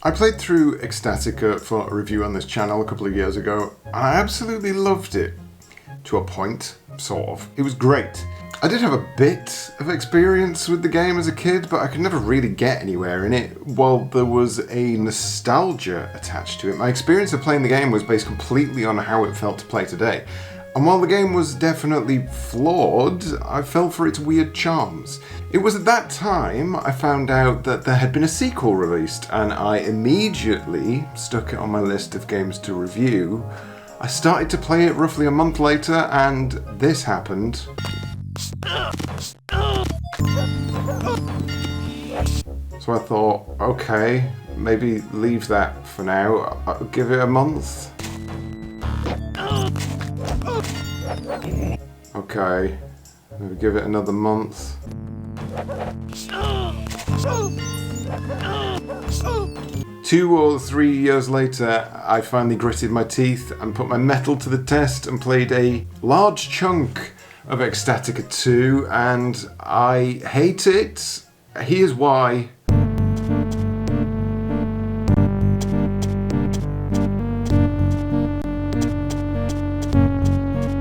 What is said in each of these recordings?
I played through Ecstatica for a review on this channel a couple of years ago, and I absolutely loved it. To a point, sort of. It was great. I did have a bit of experience with the game as a kid, but I could never really get anywhere in it. While there was a nostalgia attached to it, my experience of playing the game was based completely on how it felt to play today. And while the game was definitely flawed, I fell for its weird charms. It was at that time I found out that there had been a sequel released, and I immediately stuck it on my list of games to review. I started to play it roughly a month later, and this happened. So I thought, okay, maybe leave that for now. I'll give it a month. Okay, maybe give it another month. 2 or 3 years later, I finally gritted my teeth and put my mettle to the test and played a large chunk of Ecstatica 2, and I hate it. Here's why.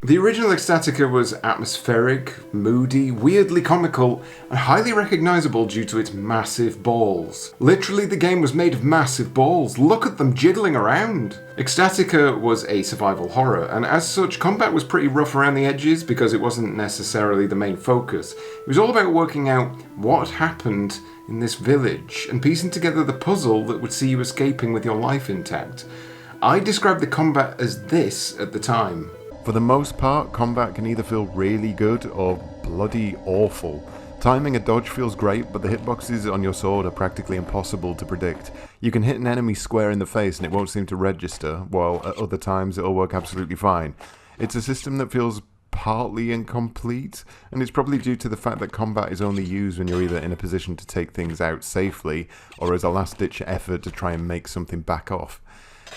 The original Ecstatica was atmospheric, moody, weirdly comical, and highly recognisable due to its massive balls. Literally, the game was made of massive balls. Look at them jiggling around! Ecstatica was a survival horror, and as such, combat was pretty rough around the edges because it wasn't necessarily the main focus. It was all about working out what happened in this village and piecing together the puzzle that would see you escaping with your life intact. I described the combat as this at the time. For the most part, combat can either feel really good or bloody awful. Timing a dodge feels great, but the hitboxes on your sword are practically impossible to predict. You can hit an enemy square in the face and it won't seem to register, while at other times it'll work absolutely fine. It's a system that feels partly incomplete, and it's probably due to the fact that combat is only used when you're either in a position to take things out safely, or as a last-ditch effort to try and make something back off.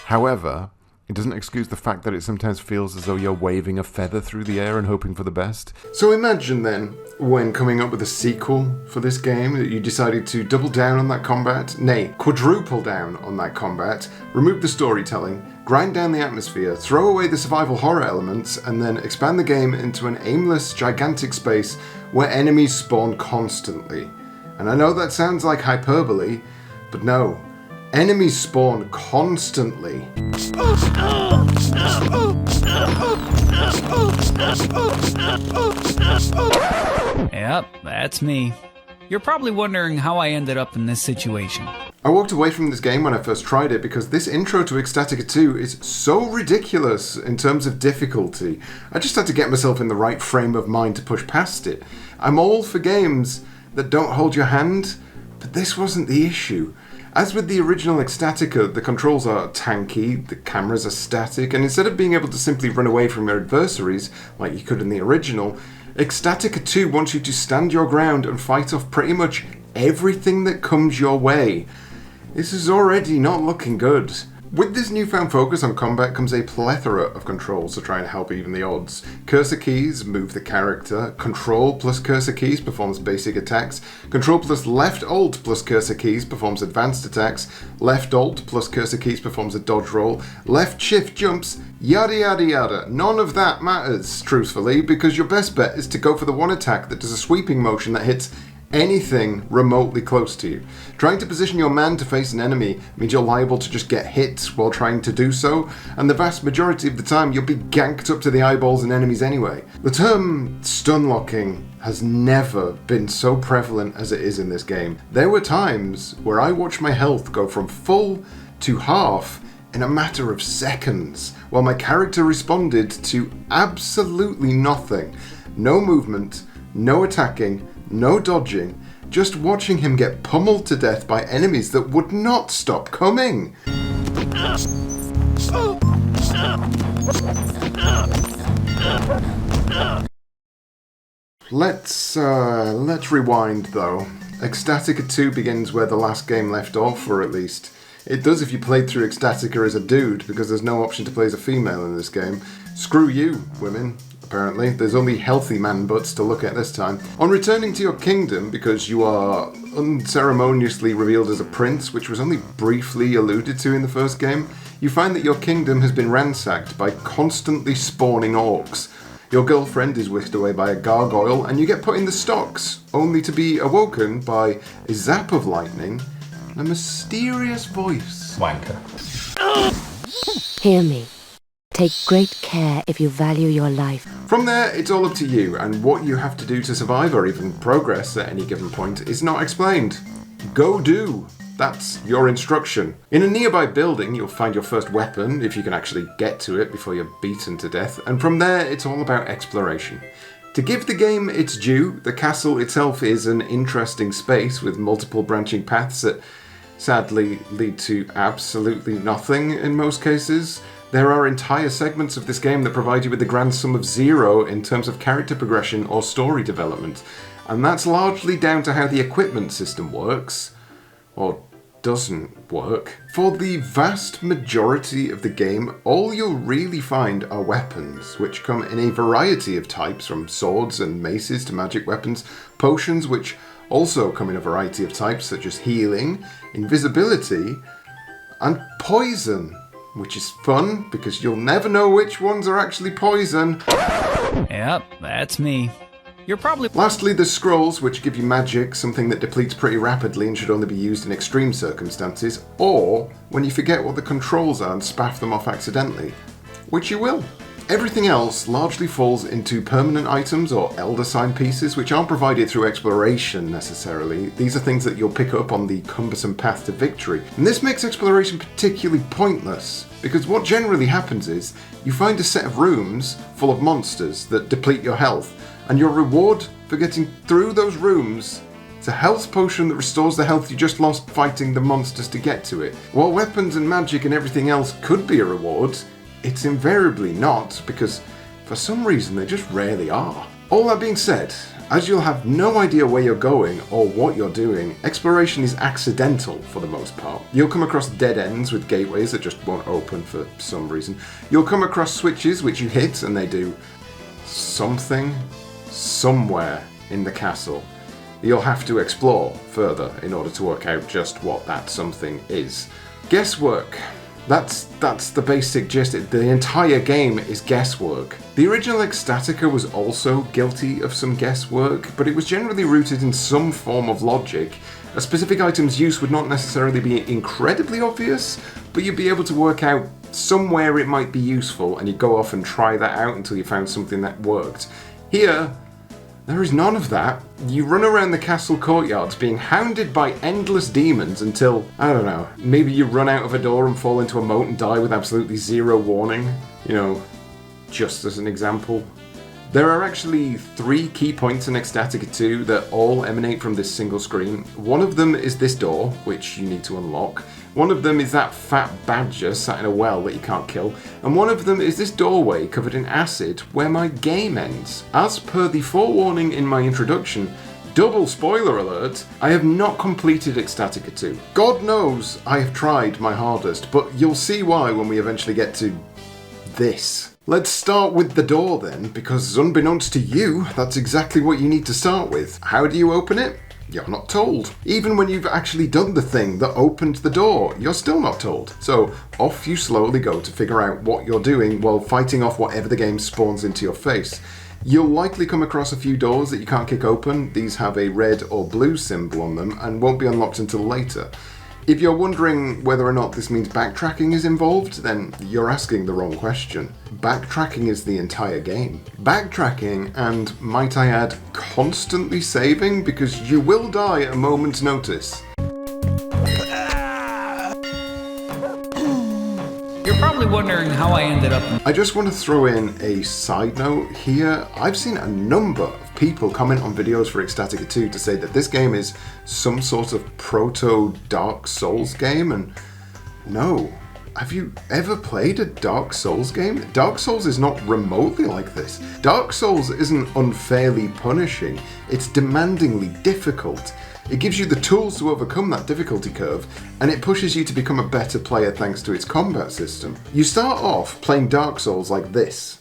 However, it doesn't excuse the fact that it sometimes feels as though you're waving a feather through the air and hoping for the best. So imagine then, when coming up with a sequel for this game, that you decided to double down on that combat, nay, quadruple down on that combat, remove the storytelling, grind down the atmosphere, throw away the survival horror elements, and then expand the game into an aimless, gigantic space where enemies spawn constantly. And I know that sounds like hyperbole, but no. Enemies spawn constantly. Yep, that's me. You're probably wondering how I ended up in this situation. I walked away from this game when I first tried it because this intro to Ecstatica 2 is so ridiculous in terms of difficulty. I just had to get myself in the right frame of mind to push past it. I'm all for games that don't hold your hand, but this wasn't the issue. As with the original Ecstatica, the controls are tanky, the cameras are static, and instead of being able to simply run away from your adversaries, like you could in the original, Ecstatica 2 wants you to stand your ground and fight off pretty much everything that comes your way. This is already not looking good. With this newfound focus on combat comes a plethora of controls to try and help even the odds. Cursor keys move the character, Control plus cursor keys performs basic attacks, Control plus left alt plus cursor keys performs advanced attacks, left alt plus cursor keys performs a dodge roll, left shift jumps, yada yada yada. None of that matters, truthfully, because your best bet is to go for the one attack that does a sweeping motion that hits anything remotely close to you. Trying to position your man to face an enemy means you're liable to just get hit while trying to do so, and the vast majority of the time you'll be ganked up to the eyeballs in enemies anyway. The term stun locking has never been so prevalent as it is in this game. There were times where I watched my health go from full to half in a matter of seconds, while my character responded to absolutely nothing. No movement, no attacking, no dodging, just watching him get pummeled to death by enemies that would not stop coming. Let's rewind though. Ecstatica 2 begins where the last game left off, or at least it does if you played through Ecstatica as a dude, because there's no option to play as a female in this game. Screw you, women. apparently. There's only healthy man butts to look at this time. On returning to your kingdom, because you are unceremoniously revealed as a prince, which was only briefly alluded to in the first game, you find that your kingdom has been ransacked by constantly spawning orcs. Your girlfriend is whisked away by a gargoyle, and you get put in the stocks, only to be awoken by a zap of lightning and a mysterious voice. Wanker. Hear me. Take great care if you value your life. From there, it's all up to you, and what you have to do to survive or even progress at any given point is not explained. Go do. That's your instruction. In a nearby building, you'll find your first weapon, if you can actually get to it before you're beaten to death, and from there, it's all about exploration. To give the game its due, the castle itself is an interesting space with multiple branching paths that sadly lead to absolutely nothing in most cases. There are entire segments of this game that provide you with the grand sum of zero in terms of character progression or story development, and that's largely down to how the equipment system works, or doesn't work. For the vast majority of the game, all you'll really find are weapons, which come in a variety of types, from swords and maces to magic weapons, potions, which also come in a variety of types, such as healing, invisibility, and poison, which is fun, because you'll never know which ones are actually poison. Yep, that's me. You're probably... Lastly, there's scrolls, which give you magic, something that depletes pretty rapidly and should only be used in extreme circumstances, or when you forget what the controls are and spaff them off accidentally, which you will. Everything else largely falls into permanent items or elder sign pieces, which aren't provided through exploration necessarily. These are things that you'll pick up on the cumbersome path to victory. And this makes exploration particularly pointless, because what generally happens is you find a set of rooms full of monsters that deplete your health, and your reward for getting through those rooms is a health potion that restores the health you just lost fighting the monsters to get to it. While weapons and magic and everything else could be a reward, it's invariably not, because for some reason they just rarely are. All that being said, as you'll have no idea where you're going or what you're doing, exploration is accidental for the most part. You'll come across dead ends with gateways that just won't open for some reason. You'll come across switches which you hit and they do something somewhere in the castle. You'll have to explore further in order to work out just what that something is. Guesswork. That's the basic gist. The entire game is guesswork. The original Ecstatica was also guilty of some guesswork, but it was generally rooted in some form of logic. A specific item's use would not necessarily be incredibly obvious, but you'd be able to work out somewhere it might be useful, and you'd go off and try that out until you found something that worked. Here, there is none of that. You run around the castle courtyards being hounded by endless demons until, I don't know, maybe you run out of a door and fall into a moat and die with absolutely zero warning. You know, just as an example. There are actually 3 key points in Ecstatica 2 that all emanate from this single screen. One of them is this door, which you need to unlock. One of them is that fat badger sat in a well that you can't kill. And one of them is this doorway covered in acid where my game ends. As per the forewarning in my introduction, double spoiler alert, I have not completed Ecstatica 2. God knows I have tried my hardest, but you'll see why when we eventually get to this. Let's start with the door then, because unbeknownst to you, that's exactly what you need to start with. How do you open it? You're not told. Even when you've actually done the thing that opened the door, you're still not told. So off you slowly go to figure out what you're doing while fighting off whatever the game spawns into your face. You'll likely come across a few doors that you can't kick open. These have a red or blue symbol on them and won't be unlocked until later. If you're wondering whether or not this means backtracking is involved, then you're asking the wrong question. Backtracking is the entire game. Backtracking, and might I add, constantly saving, because you will die at a moment's notice. You're probably wondering how I ended up... I just want to throw in a side note here. I've seen a number of people comment on videos for Ecstatica 2 to say that this game is some sort of proto-Dark Souls game, and no. Have you ever played a Dark Souls game? Dark Souls is not remotely like this. Dark Souls isn't unfairly punishing, it's demandingly difficult. It gives you the tools to overcome that difficulty curve, and it pushes you to become a better player thanks to its combat system. You start off playing Dark Souls like this.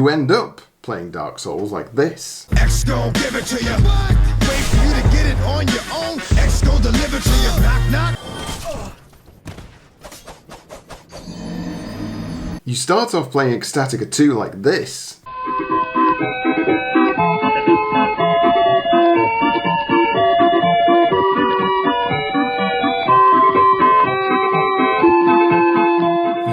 you end up playing Dark Souls like this. X gon' give it to you. Wait for you to get it on your own. X gon' deliver to you. Knock, knock. You start off playing Ecstatica 2 like this.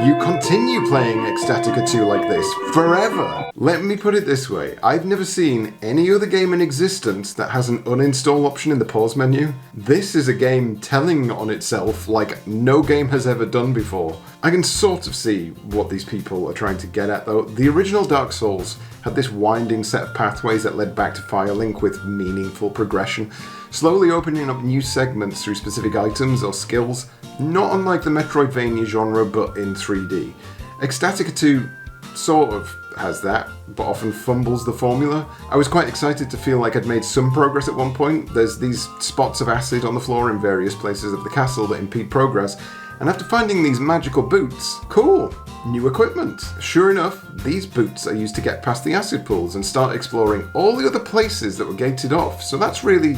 You continue playing Ecstatica 2 like this forever. Let me put it this way, I've never seen any other game in existence that has an uninstall option in the pause menu. This is a game telling on itself like no game has ever done before. I can sort of see what these people are trying to get at though. The original Dark Souls had this winding set of pathways that led back to Firelink with meaningful progression, slowly opening up new segments through specific items or skills, not unlike the Metroidvania genre but in 3D. Ecstatica 2 sort of has that, but often fumbles the formula. I was quite excited to feel like I'd made some progress at one point. There's these spots of acid on the floor in various places of the castle that impede progress, and after finding these magical boots, cool, new equipment. Sure enough, these boots are used to get past the acid pools and start exploring all the other places that were gated off, so that's really...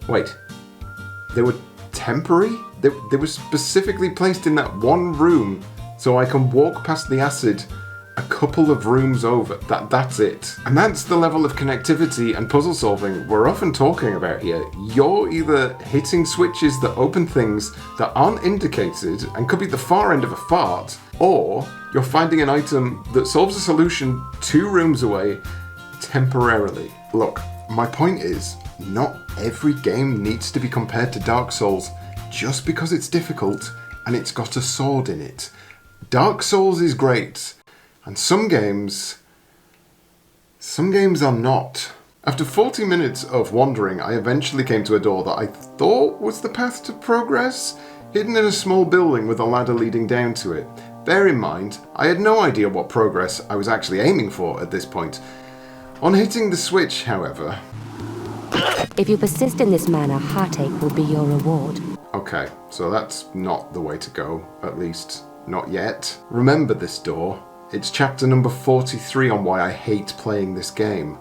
wait. They were temporary? They were specifically placed in that one room so I can walk past the acid a couple of rooms over. That's it. And that's the level of connectivity and puzzle solving we're often talking about here. You're either hitting switches that open things that aren't indicated and could be the far end of a fart, or you're finding an item that solves a solution 2 rooms away temporarily. Look, my point is, not every game needs to be compared to Dark Souls just because it's difficult and it's got a sword in it. Dark Souls is great, and some games are not. After 40 minutes of wandering, I eventually came to a door that I thought was the path to progress, hidden in a small building with a ladder leading down to it. Bear in mind, I had no idea what progress I was actually aiming for at this point. On hitting the switch, however... If you persist in this manner, heartache will be your reward. Okay, so that's not the way to go, at least not yet. Remember this door. It's chapter number 43 on why I hate playing this game.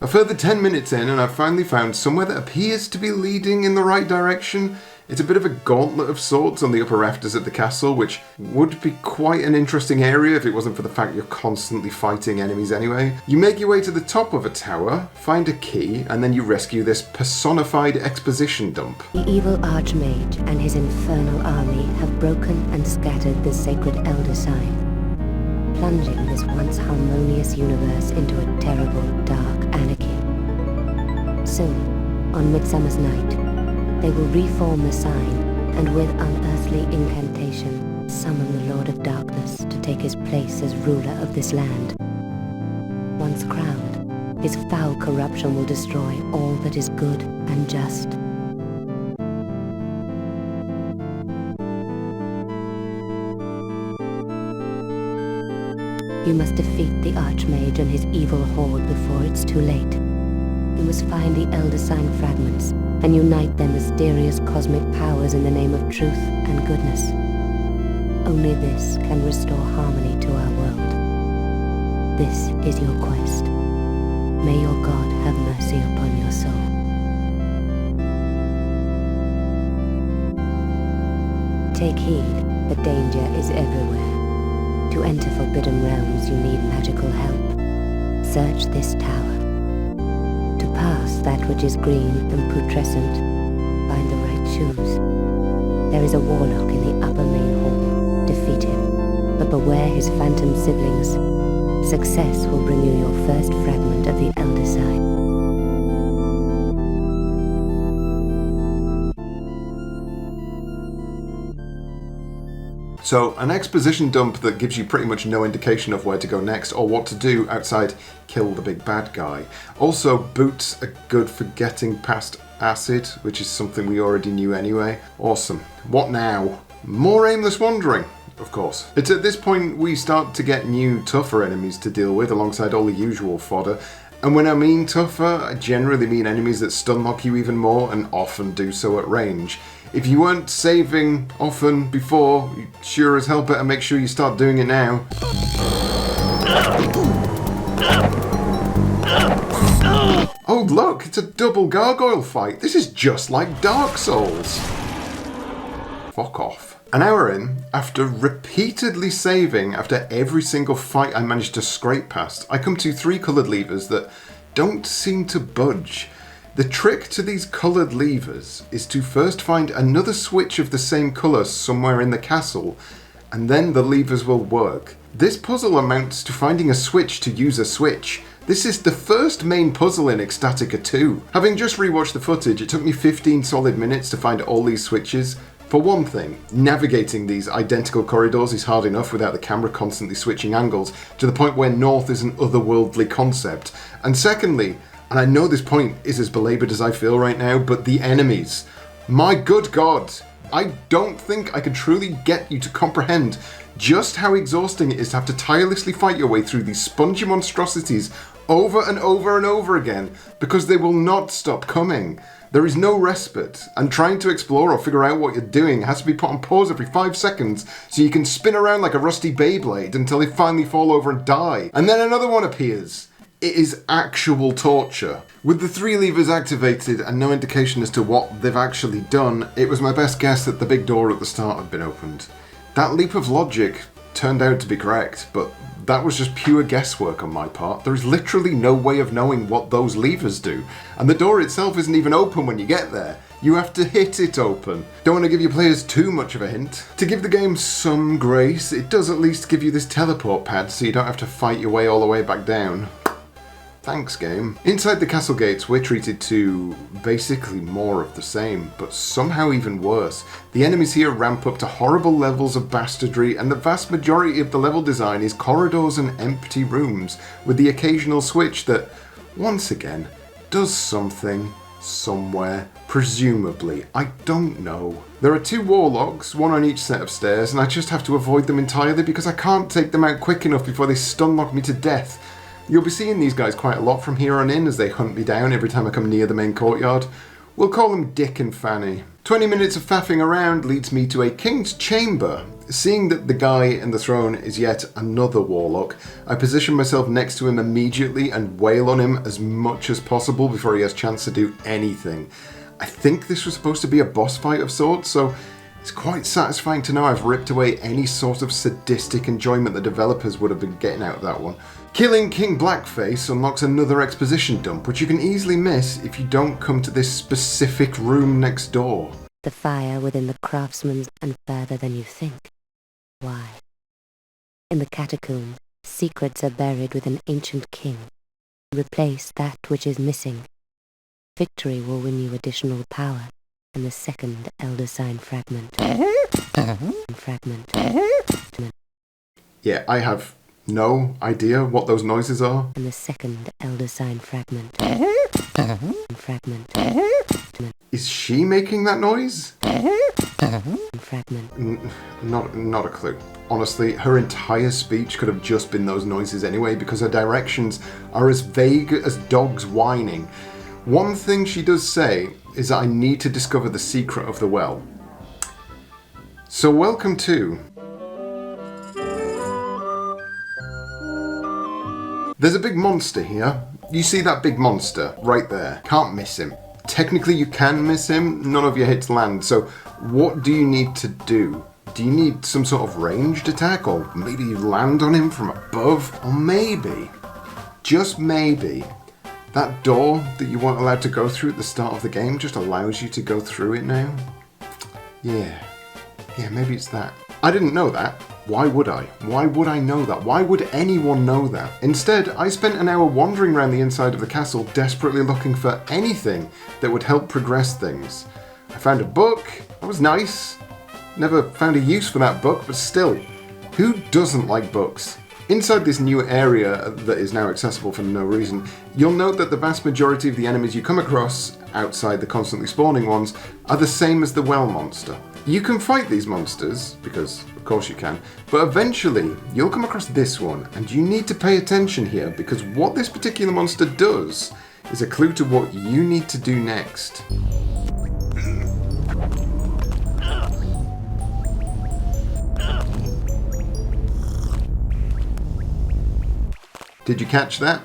A further 10 minutes in and I've finally found somewhere that appears to be leading in the right direction. It's a bit of a gauntlet of sorts on the upper rafters of the castle, which would be quite an interesting area if it wasn't for the fact you're constantly fighting enemies anyway. You make your way to the top of a tower, find a key, and then you rescue this personified exposition dump. The evil Archmage and his infernal army have broken and scattered the sacred Elder Sign, plunging this once harmonious universe into a terrible, dark anarchy. Soon, on Midsummer's Night, they will reform the sign, and with unearthly incantation, summon the Lord of Darkness to take his place as ruler of this land. Once crowned, his foul corruption will destroy all that is good and just. You must defeat the Archmage and his evil horde before it's too late. You must find the Elder Sign fragments and unite their mysterious cosmic powers in the name of truth and goodness. Only this can restore harmony to our world. This is your quest. May your God have mercy upon your soul. Take heed, the danger is everywhere. To enter forbidden realms, you need magical help. Search this tower. To pass that which is green and putrescent, find the right shoes. There is a warlock in the upper main hall. Defeat him, but beware his phantom siblings. Success will bring you your first fragment of the Elder Sign. So, an exposition dump that gives you pretty much no indication of where to go next or what to do outside kill the big bad guy. Also, boots are good for getting past acid, which is something we already knew anyway. Awesome. What now? More aimless wandering, of course. It's at this point we start to get new, tougher enemies to deal with alongside all the usual fodder. And when I mean tougher, I generally mean enemies that stunlock you even more and often do so at range. If you weren't saving often before, you sure as hell better make sure you start doing it now. Oh look, it's a double gargoyle fight. This is just like Dark Souls. Fuck off. An hour in, after repeatedly saving after every single fight I managed to scrape past, I come to 3 coloured levers that don't seem to budge. The trick to these coloured levers is to first find another switch of the same colour somewhere in the castle, and then the levers will work. This puzzle amounts to finding a switch to use a switch. This is the first main puzzle in Ecstatica 2. Having just rewatched the footage, it took me 15 solid minutes to find all these switches. For one thing, navigating these identical corridors is hard enough without the camera constantly switching angles, to the point where north is an otherworldly concept. And secondly, and I know this point is as belaboured as I feel right now, but the enemies. My good God, I don't think I can truly get you to comprehend just how exhausting it is to have to tirelessly fight your way through these spongy monstrosities over and over and over again, because they will not stop coming. There is no respite, and trying to explore or figure out what you're doing has to be put on pause every 5 seconds so you can spin around like a rusty Beyblade until they finally fall over and die. And then another one appears. It is actual torture. With the 3 levers activated and no indication as to what they've actually done, it was my best guess that the big door at the start had been opened. That leap of logic turned out to be correct, but that was just pure guesswork on my part. There is literally no way of knowing what those levers do, and the door itself isn't even open when you get there. You have to hit it open. Don't want to give your players too much of a hint. To give the game some grace, it does at least give you this teleport pad so you don't have to fight your way all the way back down. Thanks, game. Inside the castle gates, we're treated to basically more of the same, but somehow even worse. The enemies here ramp up to horrible levels of bastardry, and the vast majority of the level design is corridors and empty rooms, with the occasional switch that, once again, does something, somewhere, presumably. I don't know. There are 2 warlocks, one on each set of stairs, and I just have to avoid them entirely because I can't take them out quick enough before they stunlock me to death. You'll be seeing these guys quite a lot from here on in as they hunt me down every time I come near the main courtyard. We'll call them Dick and Fanny. 20 minutes of faffing around leads me to a king's chamber. Seeing that the guy in the throne is yet another warlock, I position myself next to him immediately and wail on him as much as possible before he has a chance to do anything. I think this was supposed to be a boss fight of sorts, so it's quite satisfying to know I've ripped away any sort of sadistic enjoyment the developers would have been getting out of that one. Killing King Blackface unlocks another exposition dump, which you can easily miss if you don't come to this specific room next door. The fire within the craftsman's and further than you think. Why? In the catacombs, secrets are buried with an ancient king. Replace that which is missing. Victory will win you additional power, and the second Elder Sign fragment. Yeah, I have no idea what those noises are. And the second Elder Sign fragment. Is she making that noise? Fragment. Not a clue. Honestly, her entire speech could have just been those noises anyway, because her directions are as vague as dogs whining. One thing she does say is that I need to discover the secret of the well. So welcome to... There's a big monster here. You see that big monster right there. Can't miss him. Technically you can miss him, none of your hits land, so what do you need to do? Do you need some sort of ranged attack, or maybe you land on him from above? Or maybe, just maybe, that door that you weren't allowed to go through at the start of the game just allows you to go through it now? Yeah, maybe it's that. I didn't know that. Why would I? Why would I know that? Why would anyone know that? Instead, I spent an hour wandering around the inside of the castle, desperately looking for anything that would help progress things. I found a book. That was nice. Never found a use for that book, but still, who doesn't like books? Inside this new area that is now accessible for no reason, you'll note that the vast majority of the enemies you come across, outside the constantly spawning ones, are the same as the well monster. You can fight these monsters, because of course you can, but eventually you'll come across this one, and you need to pay attention here, because what this particular monster does is a clue to what you need to do next. Did you catch that?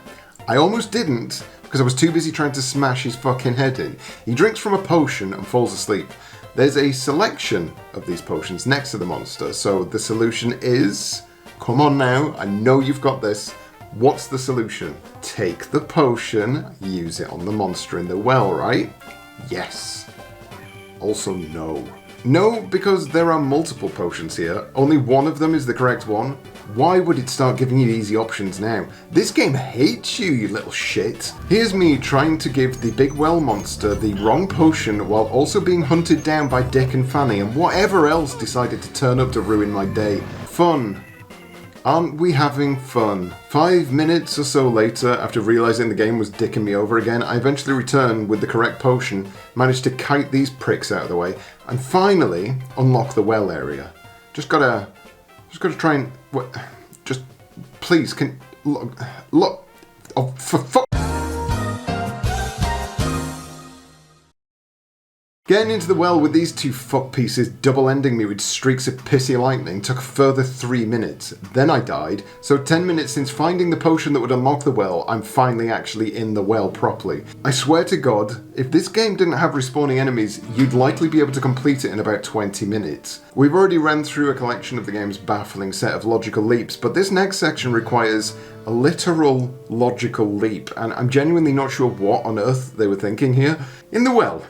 I almost didn't, because I was too busy trying to smash his fucking head in. He drinks from a potion and falls asleep. There's a selection of these potions next to the monster, so the solution is... Come on now, I know you've got this. What's the solution? Take the potion, use it on the monster in the well, right? Yes. Also no. No, because there are multiple potions here. Only one of them is the correct one. Why would it start giving you easy options now? This game hates you, you little shit. Here's me trying to give the big well monster the wrong potion while also being hunted down by Dick and Fanny and whatever else decided to turn up to ruin my day. Fun. Aren't we having fun? 5 minutes or so later, after realising the game was dicking me over again, I eventually returned with the correct potion, managed to kite these pricks out of the way, and finally unlock the well area. Just gotta try and... What? Just... Please, can... Look... Oh, for fuck... Getting into the well with these two fuck pieces double-ending me with streaks of pissy lightning took a further 3 minutes. Then I died, so 10 minutes since finding the potion that would unlock the well, I'm finally actually in the well properly. I swear to God, if this game didn't have respawning enemies, you'd likely be able to complete it in about 20 minutes. We've already ran through a collection of the game's baffling set of logical leaps, but this next section requires a literal logical leap, and I'm genuinely not sure what on earth they were thinking here. In the well,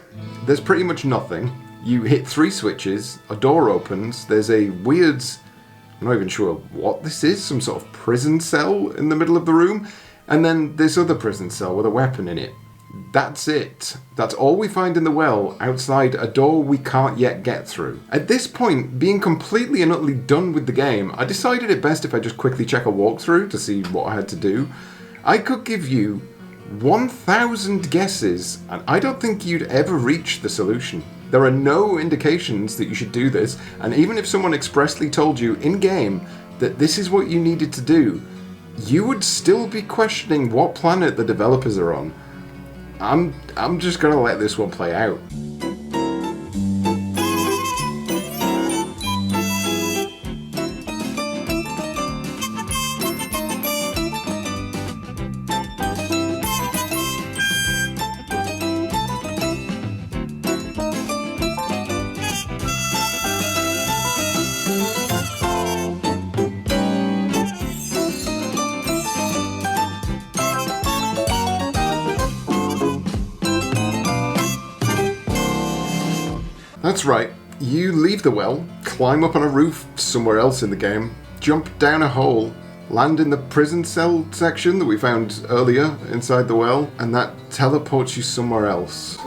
there's pretty much nothing. You hit 3 switches, a door opens, there's a weird... I'm not even sure what this is, some sort of prison cell in the middle of the room, and then this other prison cell with a weapon in it. That's it. That's all we find in the well, outside a door we can't yet get through. At this point, being completely and utterly done with the game, I decided it best if I just quickly check a walkthrough to see what I had to do. I could give you 1,000 guesses, and I don't think you'd ever reach the solution. There are no indications that you should do this, and even if someone expressly told you in-game that this is what you needed to do, you would still be questioning what planet the developers are on. I'm just gonna let this one play out. That's right, you leave the well, climb up on a roof somewhere else in the game, jump down a hole, land in the prison cell section that we found earlier inside the well, and that teleports you somewhere else.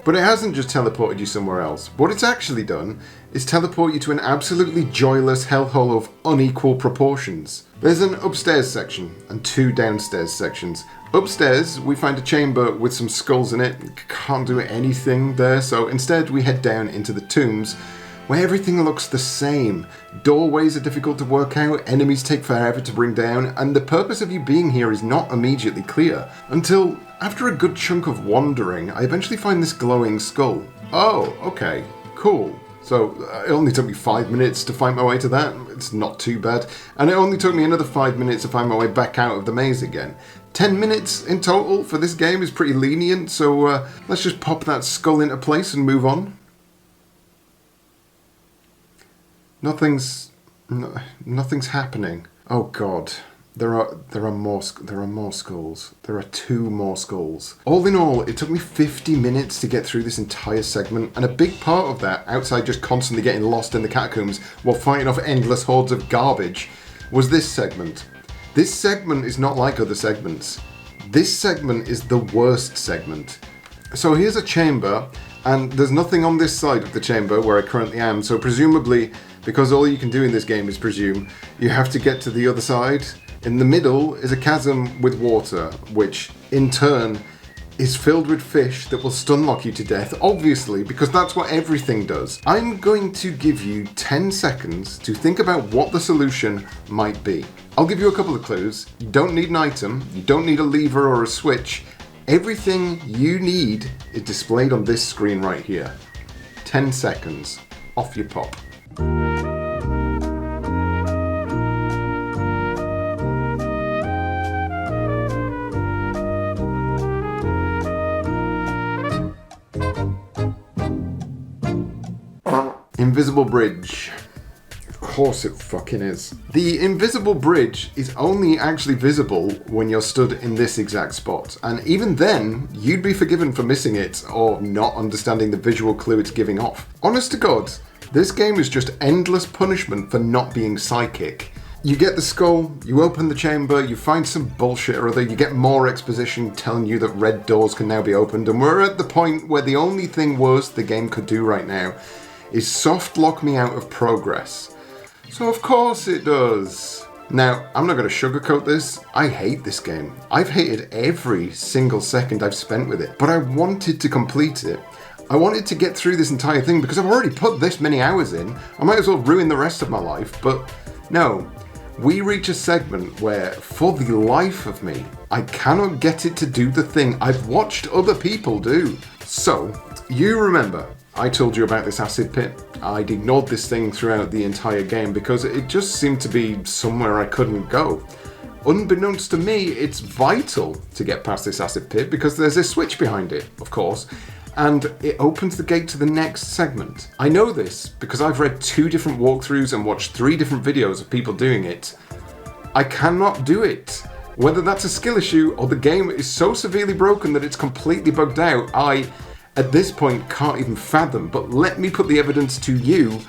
But it hasn't just teleported you somewhere else. What it's actually done is teleport you to an absolutely joyless hellhole of unequal proportions. There's an upstairs section and 2 downstairs sections. Upstairs, we find a chamber with some skulls in it. Can't do anything there, so instead we head down into the tombs, where everything looks the same. Doorways are difficult to work out, enemies take forever to bring down, and the purpose of you being here is not immediately clear. Until, after a good chunk of wandering, I eventually find this glowing skull. Oh, okay, cool. So it only took me 5 minutes to find my way to that. It's not too bad. And it only took me another 5 minutes to find my way back out of the maze again. 10 minutes in total for this game is pretty lenient, so let's just pop that skull into place and move on. Nothing's happening. Oh god. There are more skulls. There are 2 more skulls. All in all, it took me 50 minutes to get through this entire segment, and a big part of that, outside just constantly getting lost in the catacombs while fighting off endless hordes of garbage, was this segment. This segment is not like other segments. This segment is the worst segment. So here's a chamber, and there's nothing on this side of the chamber where I currently am, so presumably, because all you can do in this game is presume, you have to get to the other side. In the middle is a chasm with water, which in turn is filled with fish that will stun lock you to death, obviously, because that's what everything does. I'm going to give you 10 seconds to think about what the solution might be. I'll give you a couple of clues. You don't need an item, you don't need a lever or a switch. Everything you need is displayed on this screen right here. 10 seconds. Off you pop. Invisible bridge. Of course it fucking is. The invisible bridge is only actually visible when you're stood in this exact spot, and even then, you'd be forgiven for missing it or not understanding the visual clue it's giving off. Honest to God, this game is just endless punishment for not being psychic. You get the skull, you open the chamber, you find some bullshit or other, you get more exposition telling you that red doors can now be opened, and we're at the point where the only thing worse the game could do right now is soft lock me out of progress. So of course it does. Now, I'm not going to sugarcoat this. I hate this game. I've hated every single second I've spent with it, but I wanted to complete it. I wanted to get through this entire thing because I've already put this many hours in. I might as well ruin the rest of my life, but no. We reach a segment where, for the life of me, I cannot get it to do the thing I've watched other people do. So, you remember, I told you about this acid pit. I'd ignored this thing throughout the entire game because it just seemed to be somewhere I couldn't go. Unbeknownst to me, it's vital to get past this acid pit because there's a switch behind it, of course, and it opens the gate to the next segment. I know this because I've read 2 different walkthroughs and watched 3 different videos of people doing it. I cannot do it. Whether that's a skill issue or the game is so severely broken that it's completely bugged out, I, at this point, can't even fathom, but let me put the evidence to you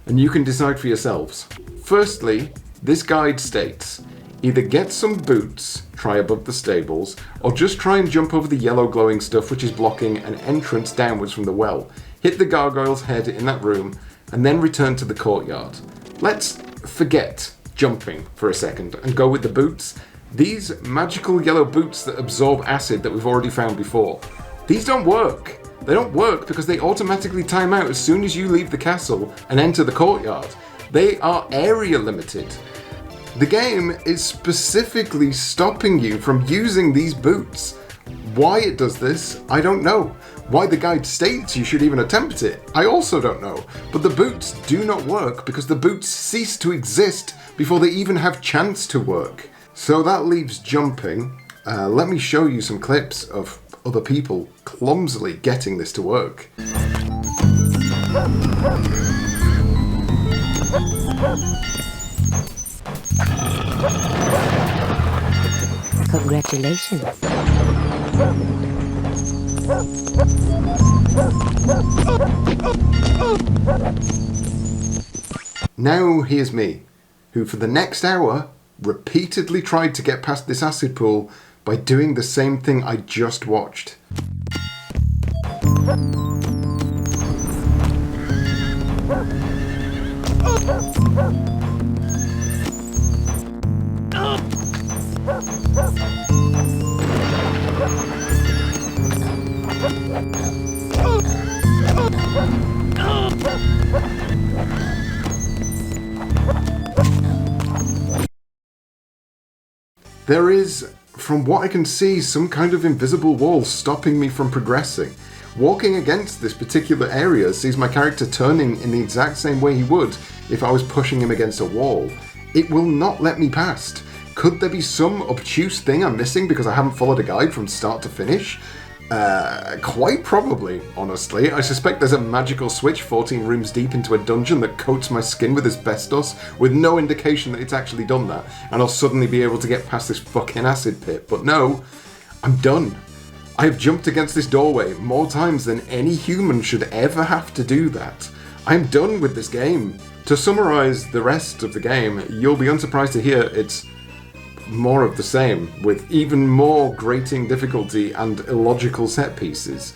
and you can decide for yourselves. Firstly, this guide states, either get some boots, try above the stables, or just try and jump over the yellow glowing stuff which is blocking an entrance downwards from the well. Hit the gargoyle's head in that room, and then return to the courtyard. Let's forget jumping for a second and go with the boots. These magical yellow boots that absorb acid that we've already found before. These don't work. They don't work because they automatically time out as soon as you leave the castle and enter the courtyard. They are area limited. The game is specifically stopping you from using these boots. Why it does this, I don't know. Why the guide states you should even attempt it, I also don't know. But the boots do not work because the boots cease to exist before they even have chance to work. So that leaves jumping. Let me show you some clips of other people clumsily getting this to work. Congratulations. Now here's me, who for the next hour repeatedly tried to get past this acid pool by doing the same thing I just watched. There is, from what I can see, some kind of invisible wall stopping me from progressing. Walking against this particular area sees my character turning in the exact same way he would if I was pushing him against a wall. It will not let me past. Could there be some obtuse thing I'm missing because I haven't followed a guide from start to finish? Quite probably, honestly. I suspect there's a magical switch 14 rooms deep into a dungeon that coats my skin with asbestos with no indication that it's actually done that, and I'll suddenly be able to get past this fucking acid pit. But no, I'm done. I have jumped against this doorway more times than any human should ever have to do that. I'm done with this game. To summarise the rest of the game, you'll be unsurprised to hear it's more of the same, with even more grating difficulty and illogical set pieces.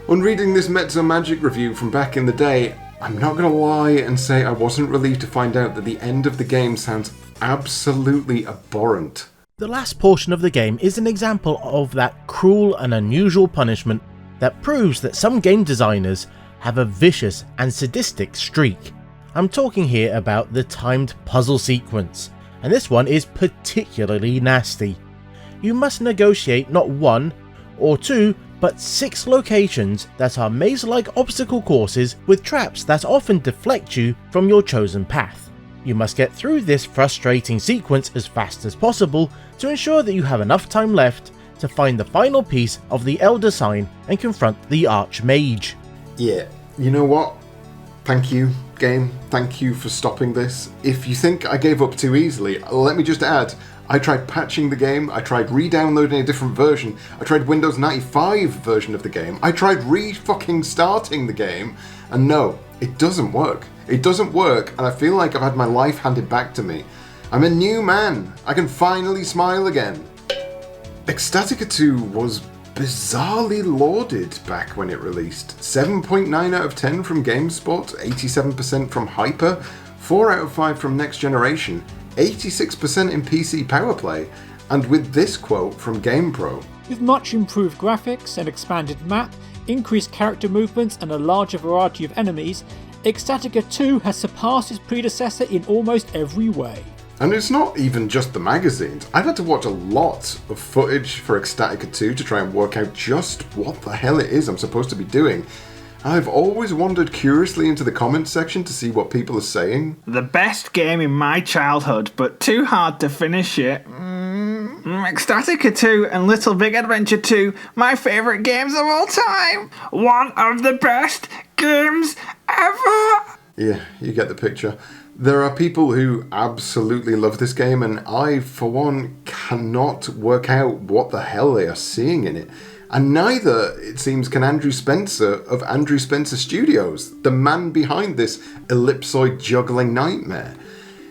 On reading this Mezzo Magic review from back in the day, I'm not going to lie and say I wasn't relieved to find out that the end of the game sounds absolutely abhorrent. The last portion of the game is an example of that cruel and unusual punishment that proves that some game designers have a vicious and sadistic streak. I'm talking here about the timed puzzle sequence, and this one is particularly nasty. You must negotiate not 1 or 2, but 6 locations that are maze-like obstacle courses with traps that often deflect you from your chosen path. You must get through this frustrating sequence as fast as possible to ensure that you have enough time left to find the final piece of the Elder Sign and confront the Archmage. Yeah, you know what? Thank you, game. Thank you for stopping this. If you think I gave up too easily, let me just add, I tried patching the game, I tried re-downloading a different version, I tried Windows 95 version of the game, I tried re-fucking-starting the game, and no, it doesn't work. It doesn't work, and I feel like I've had my life handed back to me. I'm a new man. I can finally smile again. Ecstatica 2 was bizarrely lauded back when it released. 7.9 out of 10 from GameSpot, 87% from Hyper, 4 out of 5 from Next Generation, 86% in PC Powerplay, and with this quote from GamePro. With much improved graphics, an expanded map, increased character movements and a larger variety of enemies, Ecstatica 2 has surpassed its predecessor in almost every way. And it's not even just the magazines. I've had to watch a lot of footage for Ecstatica 2 to try and work out just what the hell it is I'm supposed to be doing. I've always wandered curiously into the comments section to see what people are saying. The best game in my childhood, but too hard to finish it. Ecstatica 2 and Little Big Adventure 2, my favourite games of all time. One of the best games ever. Yeah, you get the picture. There are people who absolutely love this game, and I, for one, cannot work out what the hell they are seeing in it. And neither, it seems, can Andrew Spencer of Andrew Spencer Studios, the man behind this ellipsoid juggling nightmare.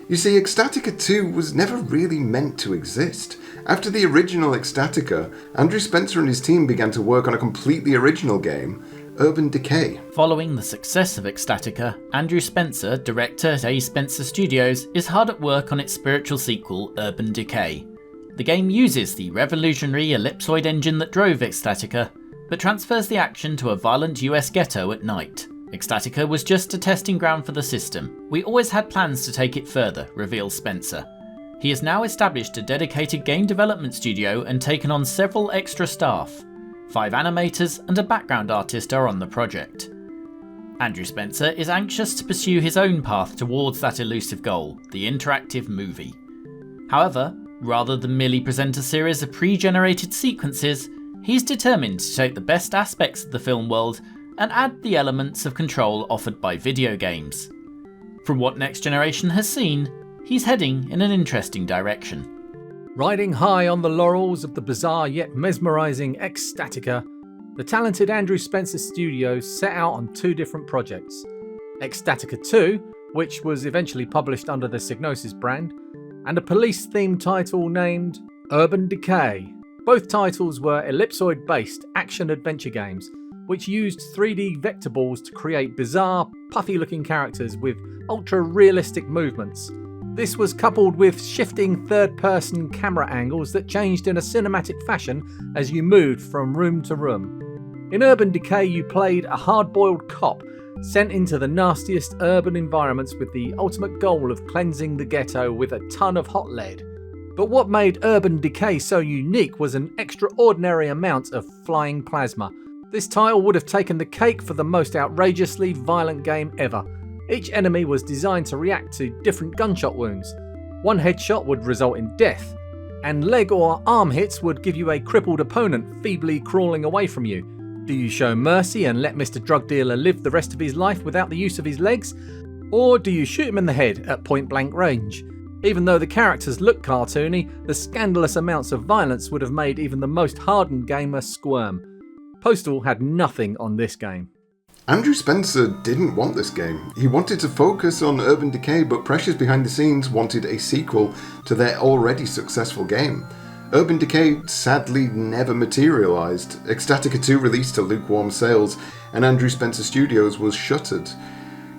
You see, Ecstatica 2 was never really meant to exist. After the original Ecstatica, Andrew Spencer and his team began to work on a completely original game, Urban Decay. Following the success of Ecstatica, Andrew Spencer, director at A. Spencer Studios, is hard at work on its spiritual sequel, Urban Decay. The game uses the revolutionary ellipsoid engine that drove Ecstatica, but transfers the action to a violent US ghetto at night. Ecstatica was just a testing ground for the system. We always had plans to take it further, reveals Spencer. He has now established a dedicated game development studio and taken on several extra staff. 5 animators and a background artist are on the project. Andrew Spencer is anxious to pursue his own path towards that elusive goal, the interactive movie. However, rather than merely present a series of pre-generated sequences, he's determined to take the best aspects of the film world and add the elements of control offered by video games. From what Next Generation has seen, he's heading in an interesting direction. Riding high on the laurels of the bizarre yet mesmerising Ecstatica, the talented Andrew Spencer Studios set out on 2 different projects. Ecstatica 2, which was eventually published under the Psygnosis brand, and a police-themed title named Urban Decay. Both titles were ellipsoid-based action-adventure games, which used 3D vector balls to create bizarre, puffy-looking characters with ultra-realistic movements. This was coupled with shifting third-person camera angles that changed in a cinematic fashion as you moved from room to room. In Urban Decay, you played a hard-boiled cop sent into the nastiest urban environments with the ultimate goal of cleansing the ghetto with a ton of hot lead. But what made Urban Decay so unique was an extraordinary amount of flying plasma. This title would have taken the cake for the most outrageously violent game ever. Each enemy was designed to react to different gunshot wounds. One headshot would result in death, and leg or arm hits would give you a crippled opponent feebly crawling away from you. Do you show mercy and let Mr. Drug Dealer live the rest of his life without the use of his legs? Or do you shoot him in the head at point blank range? Even though the characters look cartoony, the scandalous amounts of violence would have made even the most hardened gamer squirm. Postal had nothing on this game. Andrew Spencer didn't want this game. He wanted to focus on Urban Decay, but pressures behind the scenes wanted a sequel to their already successful game. Urban Decay sadly never materialised. Ecstatica 2 released to lukewarm sales, and Andrew Spencer Studios was shuttered.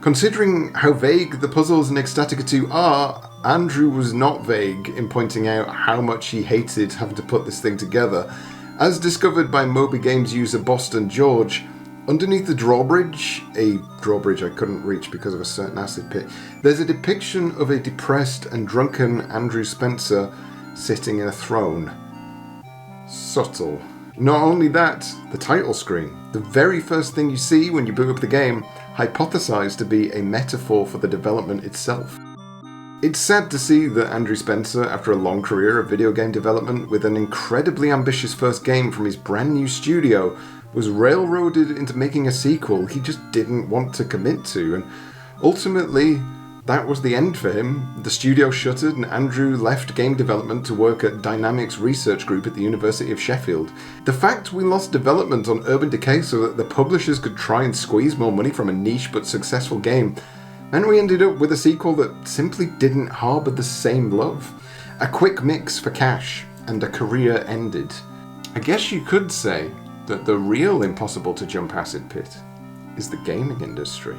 Considering how vague the puzzles in Ecstatica 2 are, Andrew was not vague in pointing out how much he hated having to put this thing together. As discovered by Moby Games user Boston George, underneath the drawbridge, a drawbridge I couldn't reach because of a certain acid pit, there's a depiction of a depressed and drunken Andrew Spencer sitting in a throne. Subtle. Not only that, the title screen, the very first thing you see when you boot up the game, hypothesized to be a metaphor for the development itself. It's sad to see that Andrew Spencer, after a long career of video game development with an incredibly ambitious first game from his brand new studio, was railroaded into making a sequel he just didn't want to commit to, and ultimately that was the end for him. The studio shuttered and Andrew left game development to work at Dynamics Research Group at the University of Sheffield. The fact we lost development on Urban Decay so that the publishers could try and squeeze more money from a niche but successful game meant we ended up with a sequel that simply didn't harbour the same love. A quick mix for cash, and a career ended. I guess you could say that the real impossible to jump acid pit is the gaming industry.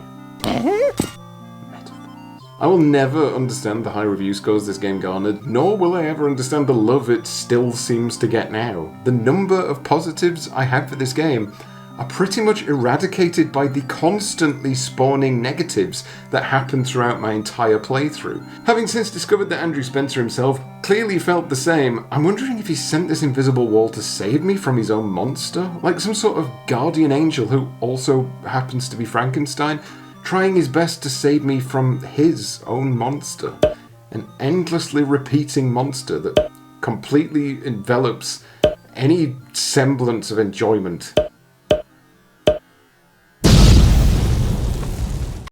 I will never understand the high review scores this game garnered, nor will I ever understand the love it still seems to get now. The number of positives I had for this game are pretty much eradicated by the constantly spawning negatives that happen throughout my entire playthrough. Having since discovered that Andrew Spencer himself clearly felt the same, I'm wondering if he sent this invisible wall to save me from his own monster, like some sort of guardian angel who also happens to be Frankenstein, trying his best to save me from his own monster. An endlessly repeating monster that completely envelops any semblance of enjoyment.